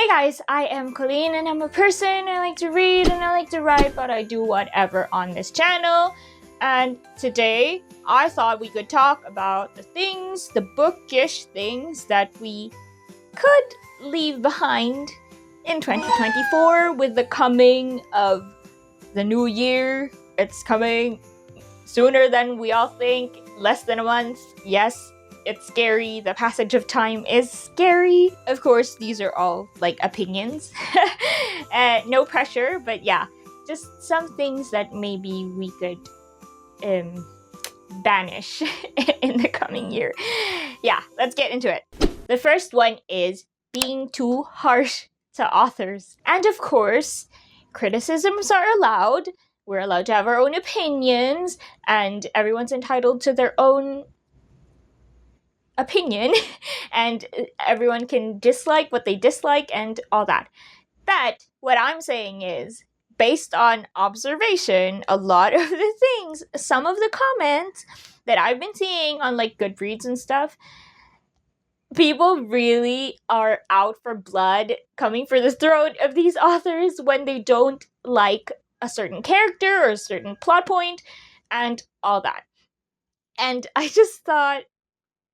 Hey guys, I am Colleen and I'm a person. I like to read and I like to write, but I do whatever on this channel. And today, I thought we could talk about the things, the bookish things that we could leave behind in 2024 with the coming of the new year. It's coming sooner than we all think, less than a month. Yes, it's scary. The passage of time is scary. Of course, these are all like opinions. No pressure, but yeah, just some things that maybe we could banish in the coming year. Yeah, let's get into it. The first one is being too harsh to authors. And of course, criticisms are allowed. We're allowed to have our own opinions, and everyone's entitled to their own opinion, and everyone can dislike what they dislike and all that. But what I'm saying is, based on observation, a lot of the things, some of the comments that I've been seeing on like Goodreads and stuff, people really are out for blood, coming for the throat of these authors when they don't like a certain character or a certain plot point and all that. And I just thought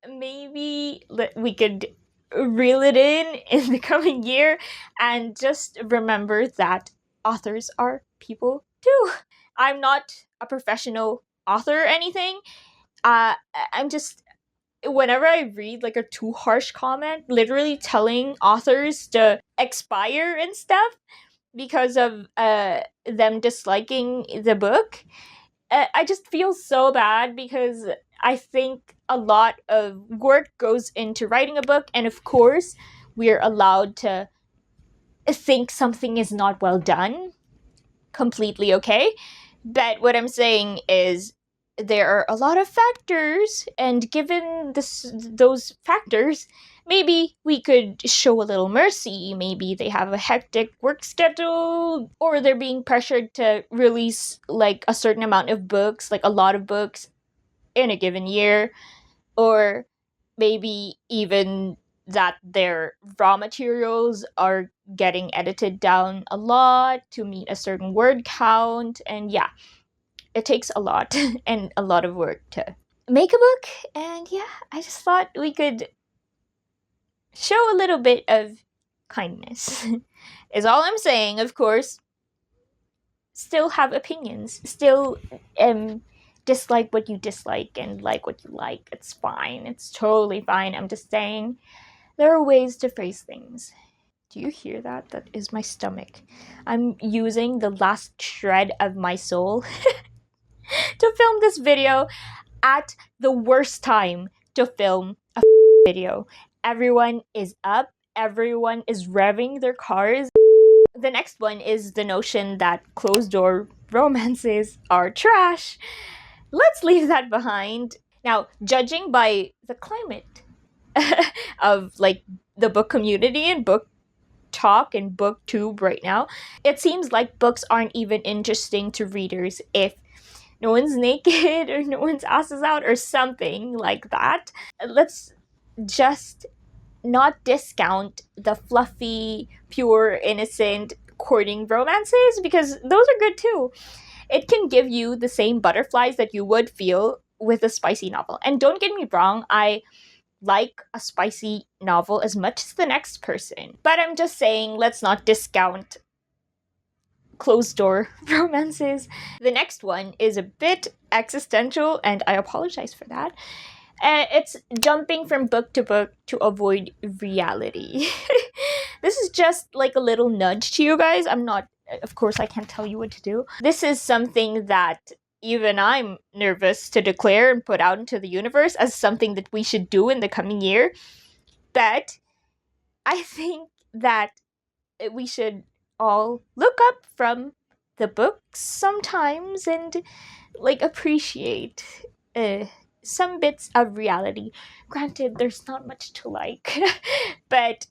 maybe we could reel it in the coming year and just remember that authors are people too. I'm not a professional author or anything. I'm just, whenever I read like a too harsh comment, literally telling authors to expire and stuff because of them disliking the book, I just feel so bad because I think a lot of work goes into writing a book, and of course, we're allowed to think something is not well done. Completely okay. But what I'm saying is there are a lot of factors, and given those factors, maybe we could show a little mercy. Maybe they have a hectic work schedule, or they're being pressured to release like a certain amount of books, like a lot of books in a given year, or maybe even that their raw materials are getting edited down a lot to meet a certain word count. And yeah, it takes a lot and a lot of work to make a book. And yeah, I just thought we could show a little bit of kindness is all I'm saying. Of course, still have opinions, still dislike what you dislike and like what you like. It's fine. It's totally fine. I'm just saying there are ways to phrase things. Do you hear that? That is my stomach. I'm using the last shred of my soul to film this video at the worst time to film a video. Everyone is up. Everyone is revving their cars. The next one is the notion that closed-door romances are trash. Let's leave that behind. Now, judging by the climate of like the book community and book talk and booktube right now, it seems like books aren't even interesting to readers if no one's naked or no one's ass is out or something like that. Let's just not discount the fluffy, pure, innocent courting romances, because those are good too. It can give you the same butterflies that you would feel with a spicy novel. And don't get me wrong, I like a spicy novel as much as the next person. But I'm just saying, let's not discount closed-door romances. The next one is a bit existential, and I apologize for that. It's jumping from book to book to avoid reality. This is just like a little nudge to you guys. Of course, I can't tell you what to do. This is something that even I'm nervous to declare and put out into the universe as something that we should do in the coming year. But I think that we should all look up from the books sometimes and like appreciate some bits of reality. Granted, there's not much to like, but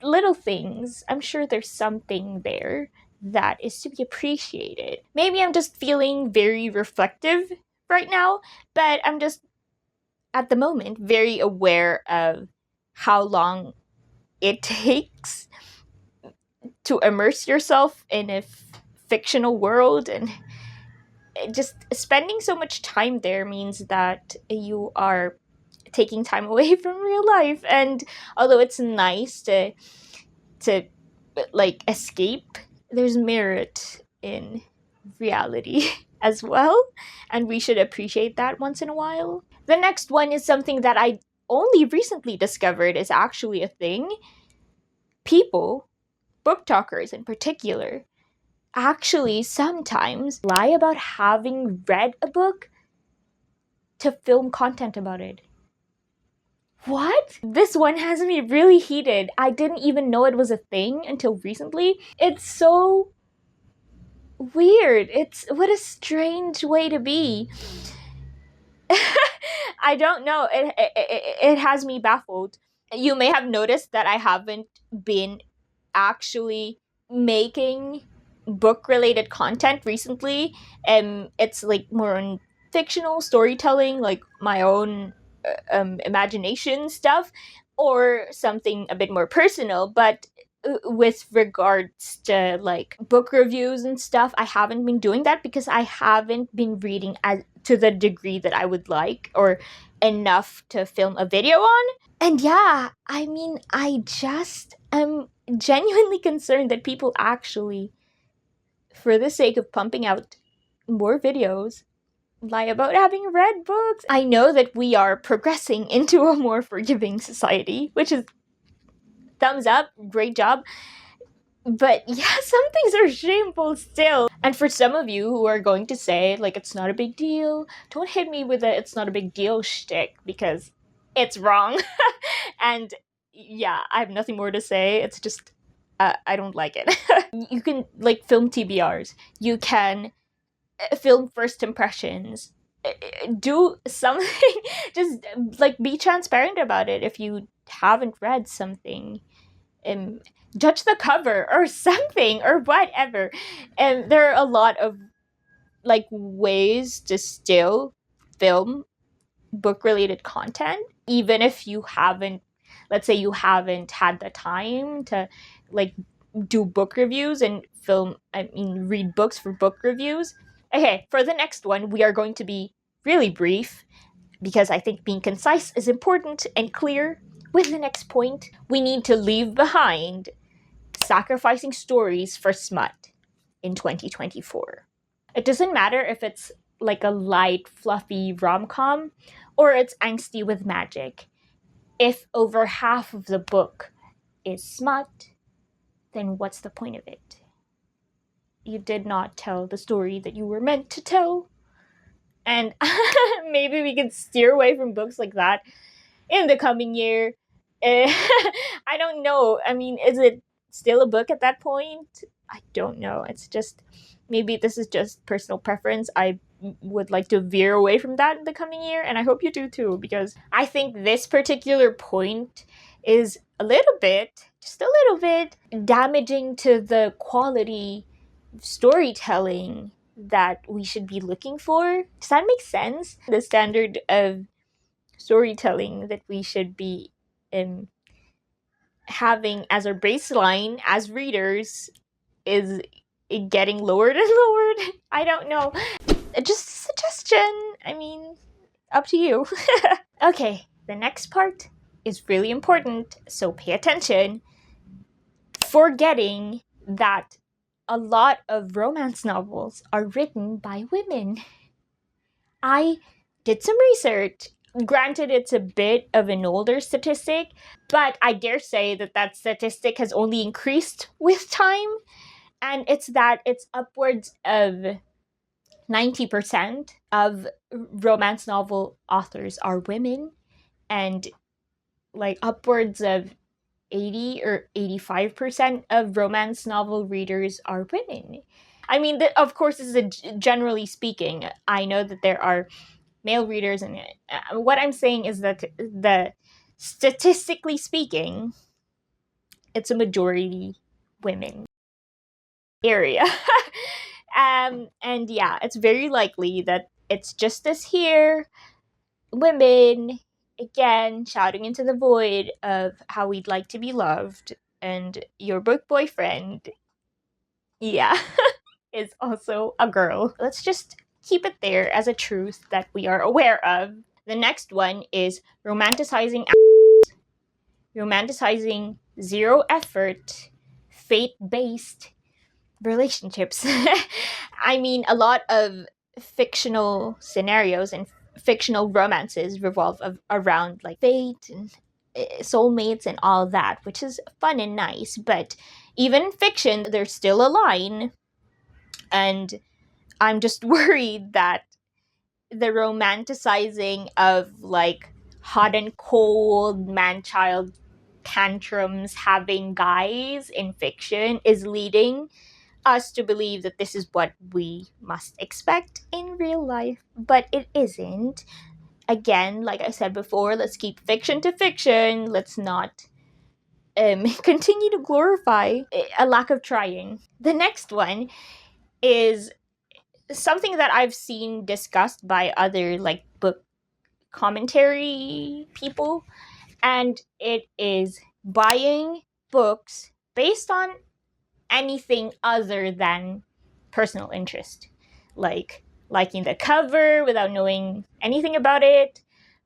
little things, I'm sure there's something there that is to be appreciated. Maybe I'm just feeling very reflective right now, but I'm just, at the moment, very aware of how long it takes to immerse yourself in a fictional world, and just spending so much time there means that you are taking time away from real life. And although it's nice to like escape, there's merit in reality as well, and we should appreciate that once in a while. The next one is something that I only recently discovered is actually a thing. People, book talkers in particular, actually sometimes lie about having read a book to film content about it. What? This one has me really heated. I didn't even know it was a thing until recently. It's so weird. What a strange way to be. I don't know. It has me baffled. You may have noticed that I haven't been actually making book related content recently. It's like more on fictional storytelling, like my own imagination stuff, or something a bit more personal. But with regards to like book reviews and stuff, I haven't been doing that because I haven't been reading to the degree that I would like, or enough to film a video on. And yeah, I mean, I just am genuinely concerned that people actually, for the sake of pumping out more videos, lie about having read books. I know that we are progressing into a more forgiving society, which is thumbs up, great job. But yeah, some things are shameful still. And for some of you who are going to say, like, it's not a big deal, don't hit me with a it's not a big deal shtick, because it's wrong. And yeah, I have nothing more to say. It's just, I don't like it. You can, like, film TBRs. You can film first impressions. Do something. Just, like, be transparent about it if you haven't read something. Judge the cover or something or whatever. And there are a lot of like ways to still film book related content, even if you haven't, let's say you haven't had the time to like do book reviews and read books for book reviews. Okay, for the next one, we are going to be really brief because I think being concise is important and clear. With the next point, we need to leave behind sacrificing stories for smut in 2024. It doesn't matter if it's like a light, fluffy rom-com or it's angsty with magic. If over half of the book is smut, then what's the point of it? You did not tell the story that you were meant to tell. And maybe we can steer away from books like that in the coming year. I don't know. I mean, is it still a book at that point? I don't know. It's just, maybe this is just personal preference. I would like to veer away from that in the coming year, and I hope you do too, because I think this particular point is a little bit, just a little bit, damaging to the quality storytelling that we should be looking for. Does that make sense? The standard of storytelling that we should be having as our baseline as readers is getting lowered and lowered. I don't know. Just a suggestion. I mean, up to you. Okay, the next part is really important, so pay attention. Forgetting that a lot of romance novels are written by women. I did some research. Granted, it's a bit of an older statistic, but I dare say that statistic has only increased with time. And it's upwards of 90% of romance novel authors are women, and like upwards of 80 or 85% of romance novel readers are women. I mean, of course, this is generally speaking. I know that there are male readers, and what I'm saying is that statistically speaking, it's a majority women area. And yeah, it's very likely that it's just as here, women, again, shouting into the void of how we'd like to be loved, and your book boyfriend yeah, is also a girl. Let's just keep it there as a truth that we are aware of. The next one is romanticizing zero effort, fate-based relationships. I mean, a lot of fictional scenarios and fictional romances revolve around like fate and soulmates and all that, which is fun and nice. But even in fiction, there's still a line, and I'm just worried that the romanticizing of like hot and cold man-child tantrums having guys in fiction is leading us to believe that this is what we must expect in real life, but it isn't. Again, like I said before, let's keep fiction to fiction. Let's not continue to glorify a lack of trying. The next one is something that I've seen discussed by other like book commentary people, and it is buying books based on anything other than personal interest, like liking the cover without knowing anything about it,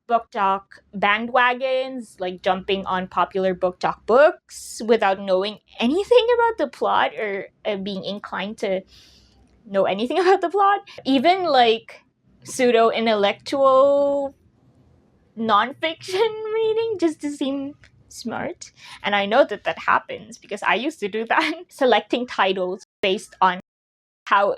book talk bandwagons, like jumping on popular book talk books without knowing anything about the plot or being inclined to know anything about the plot, even like pseudo intellectual nonfiction reading just to seem smart. And I know that that happens because I used to do that, selecting titles based on how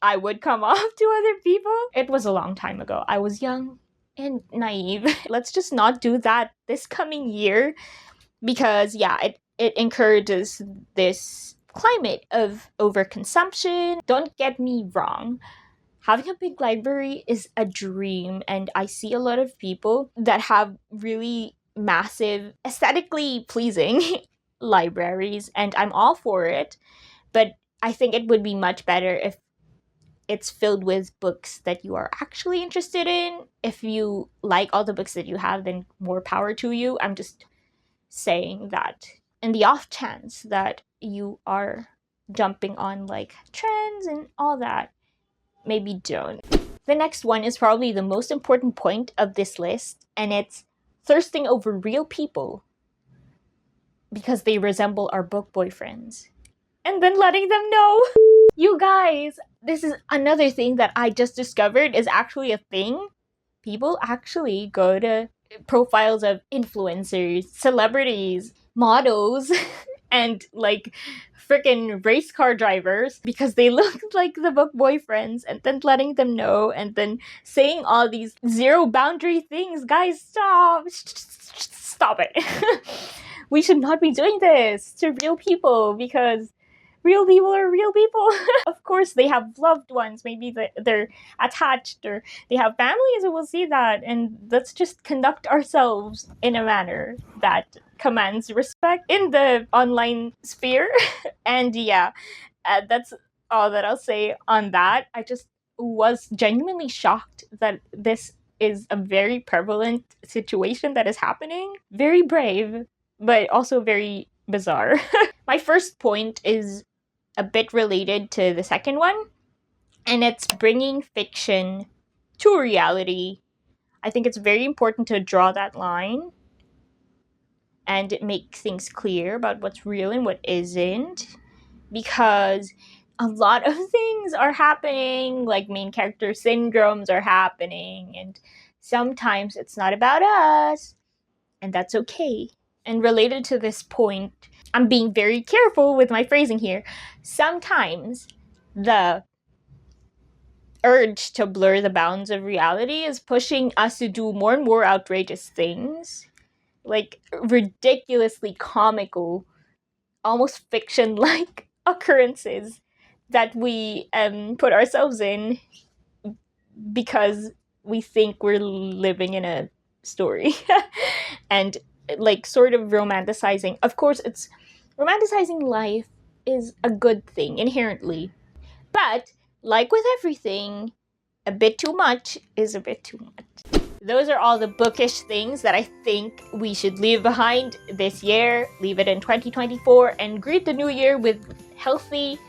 I would come off to other people. It was a long time ago. I was young and naive. Let's just not do that this coming year, because yeah, it encourages this climate of overconsumption. Don't get me wrong, having a big library is a dream, and I see a lot of people that have really massive, aesthetically pleasing libraries, and I'm all for it, but I think it would be much better if it's filled with books that you are actually interested in. If you like all the books that you have, then more power to you. I'm just saying that in the off chance that you are jumping on like trends and all that, maybe don't. The next one is probably the most important point of this list, and it's thirsting over real people because they resemble our book boyfriends, and then letting them know. You guys, this is another thing that I just discovered is actually a thing. People actually go to profiles of influencers, celebrities, models, and like freaking race car drivers because they look like the book boyfriends, and then letting them know and then saying all these zero boundary things. Guys, stop it. We should not be doing this to real people, because real people are real people. Of course, they have loved ones. Maybe they're attached, or they have families who will see that. And let's just conduct ourselves in a manner that commands respect in the online sphere. And yeah, that's all that I'll say on that. I just was genuinely shocked that this is a very prevalent situation that is happening. Very brave, but also very bizarre. My first point is a bit related to the second one, and it's bringing fiction to reality. I think it's very important to draw that line and make things clear about what's real and what isn't, because a lot of things are happening, like main character syndromes are happening, and sometimes it's not about us, and that's okay. And related to this point, I'm being very careful with my phrasing here. Sometimes the urge to blur the bounds of reality is pushing us to do more and more outrageous things, like ridiculously comical, almost fiction-like occurrences that we put ourselves in because we think we're living in a story. And like sort of romanticizing. Of course, it's romanticizing life is a good thing inherently. But like with everything, a bit too much is a bit too much. Those are all the bookish things that I think we should leave behind this year. Leave it in 2024 and greet the new year with healthy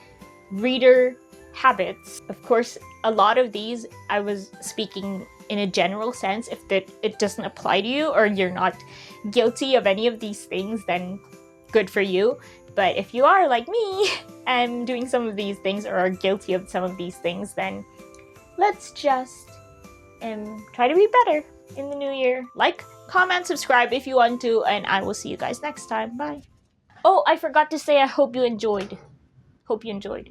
reader habits. Of course, a lot of these I was speaking in a general sense. If it doesn't apply to you or you're not guilty of any of these things, then good for you. But if you are like me and doing some of these things or are guilty of some of these things, then let's just try to be better in the new year. Like, comment, subscribe if you want to, and I will see you guys next time. Bye. Oh, I forgot to say I hope you enjoyed. Hope you enjoyed.